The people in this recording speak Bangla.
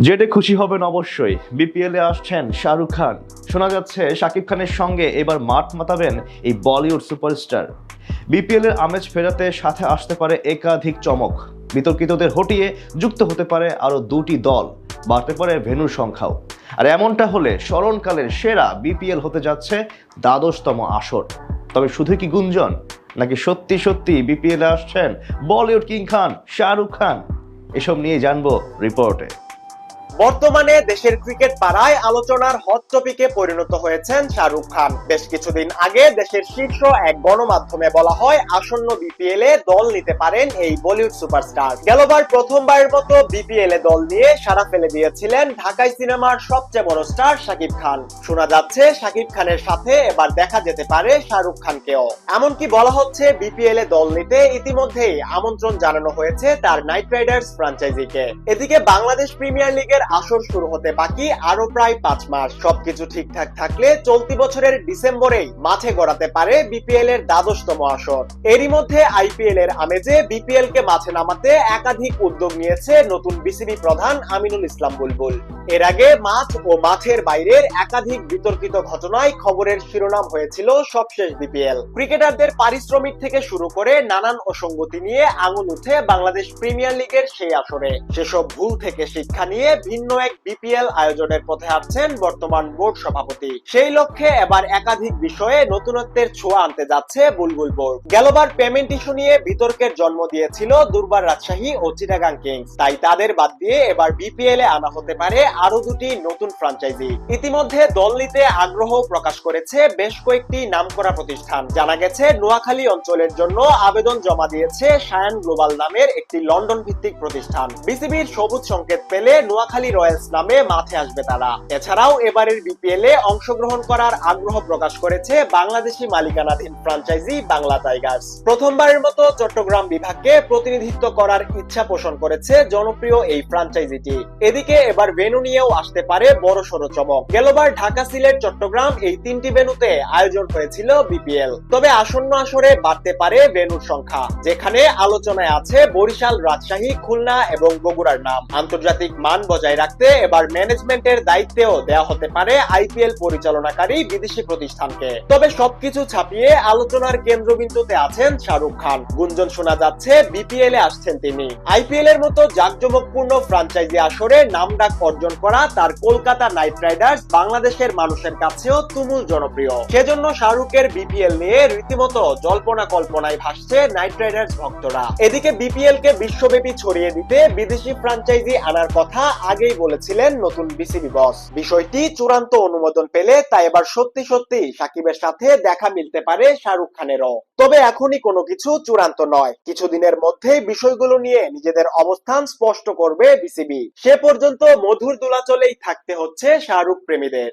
জেডে খুশি হবেন অবশ্যই, বিপিএল এ আসছেন শাহরুখ খান। শোনা যাচ্ছে শাকিব খানের সঙ্গে এবার মাঠ মাতাবেন এই বলিউড সুপারস্টার। বিপিএল এর আমেজ ফেরাতে সাথে আসতে পারে একাধিক চমক, বিতর্কিতদের হটিয়ে যুক্ত হতে পারে আরো দুটি দল, বাড়তে পারে ভেন্যুর সংখ্যাও। আর এমনটা হলে স্মরণকালের সেরা বিপিএল হতে যাচ্ছে দ্বাদশতম আসর। তবে শুধু কি গুঞ্জন, নাকি সত্যি সত্যি বিপিএল এ আসছেন বলিউড কিং খান শাহরুখ খান? এসব নিয়ে জানবো রিপোর্টে। বর্তমানে দেশের ক্রিকেট পাড়ায় আলোচনার হট টপিকে পরিণত হয়েছেন শাহরুখ খান। বেশ কিছুদিন আগে দেশের শীর্ষ এক গণমাধ্যমে বলা হয় আসন্ন বিপিএল এ দল নিতে পারেন এই বলিউড সুপারস্টার। গেলবার প্রথমবারের মতো বিপিএল এ দল নিয়ে সাড়া ফেলে দিয়েছিলেন ঢাকাই সিনেমার সবচেয়ে বড় স্টার শাকিব খান। শোনা যাচ্ছে শাকিব খানের সাথে এবার দেখা যেতে পারে শাহরুখ খানকেও। এমনকি বলা হচ্ছে বিপিএল এ দল নিতে ইতিমধ্যেই আমন্ত্রণ জানানো হয়েছে তার নাইট রাইডার্স ফ্র্যাঞ্চাইজিকে। এদিকে বাংলাদেশ প্রিমিয়ার লিগের আসর শুরু হতে বাকি আরো প্রায় 5 মাস। সবকিছু ঠিকঠাক থাকলে চলতি বছরের ডিসেম্বরেই মাঠে গড়াতে পারে বিপিএল এর দ্বাদশতম আসর। এরই মধ্যে আইপিএল এর আমেজে বিপিএল কে মাঠে নামাতে একাধিক উদ্যোগ নিয়েছে নতুন বিসিবি প্রধান আমিনুল ইসলাম বুলবুল। এর আগে মাঠ ও মাঠের বাইরের একাধিক বিতর্কিত ঘটনায় খবরের শিরোনাম হয়েছিল সবশেষ বিপিএল। ক্রিকেটারদের পারিশ্রমিক থেকে শুরু করে নানান অসঙ্গতি নিয়ে আঙুল উঠে বাংলাদেশ প্রিমিয়ার লিগের সেই আসরে। সেসব ভুল থেকে শিক্ষা নিয়ে ভিন্ন এক বিপিএল আয়োজনের পথে হাঁটছেন বর্তমান বোর্ড সভাপতি। সেই লক্ষ্যে এবার একাধিক বিষয়ে নতুনত্বের ছোঁয়া আনতে যাচ্ছে বুলবুল বোর্ড। গেলবার পেমেন্ট ইস্যু নিয়ে বিতর্কের জন্ম দিয়েছিল দুর্বার রাজশাহী ও চিটাগাং কিংস, তাই তাদের বাদ দিয়ে এবার বিপিএল এ আনা হতে পারে আরো দুটি নতুন ফ্র্যাঞ্চাইজি। ইতিমধ্যে দল নিতে আগ্রহ প্রকাশ করেছে বেশ কয়েকটি নামকরা প্রতিষ্ঠান। জানা গেছে নোয়াখালী অঞ্চলের জন্য আবেদন জমা দিয়েছে সায়ান গ্লোবাল নামের একটি লন্ডন ভিত্তিক প্রতিষ্ঠান। বিসিবির সবুজ সংকেত পেলে নোয়াখালী রয়্যালস নামে মাঠে আসবে তারা। এছাড়াও এবারের বিপিএল এ অংশগ্রহণ করার আগ্রহ প্রকাশ করেছে বাংলাদেশি মালিকানাধীন ফ্র্যাঞ্চাইজি বাংলা টাইগার্স। প্রথমবারের মতো চট্টগ্রাম বিভাগকে প্রতিনিধিত্ব করার ইচ্ছা পোষণ করেছে জনপ্রিয় এই ফ্র্যাঞ্চাইজিটি। এদিকে এবার ভেন্যু নিয়েও আসতে পারে বড়সড় চমক। গেলবার ঢাকা, সিলেট, চট্টগ্রাম এই তিনটি ভেন্যুতে আয়োজন হয়েছিল বিপিএল। তবে আসন্ন আসরে বাড়তে পারে ভেন্যুর সংখ্যা, যেখানে আলোচনায় আছে বরিশাল, রাজশাহী, খুলনা এবং বগুড়ার নাম। আন্তর্জাতিক মান বজায় রাখতে এবার ম্যানেজমেন্টের দায়িত্বেও দেওয়া হতে পারে আইপিএল পরিচালনাকারী বিদেশি প্রতিষ্ঠানকে। তবে সবকিছু ছাপিয়ে আলোচনার কেন্দ্রবিন্দুতে আছেন শাহরুখ খান। গুঞ্জন শোনা যাচ্ছে বিপিএল এ আসছেন তিনি। আইপিএল এর মতো জাঁকজমকপূর্ণ ফ্র্যাঞ্চাইজি আসরে নামডাক অর্জন করা তার কলকাতা নাইট রাইডার্স বাংলাদেশের মানুষের কাছেও তুমুল জনপ্রিয়। সেজন্য শাহরুখের বিপিএল নিয়ে রীতিমতো জল্পনা কল্পনায় ভাসছে নাইট রাইডার্স ভক্তরা। এদিকে বিপিএল কে বিশ্বব্যাপী ছড়িয়ে দিতে বিদেশি ফ্র্যাঞ্চাইজি আনার কথা আগেই বলেছিলেন নতুন বিসিবি বস। বিষয়টি চূড়ান্ত অনুমোদন পেলে তা এবার সত্যি সত্যি সাকিবের সাথে দেখা মিলতে পারে শাহরুখ খানেরও। তবে এখনই কোনো কিছু চূড়ান্ত নয়, কিছুদিনের মধ্যেই বিষয়গুলো নিয়ে নিজেদের অবস্থান স্পষ্ট করবে বিসিবি। সে পর্যন্ত মধুর দোলাচলেই থাকতে হচ্ছে শাহরুখ প্রেমীদের।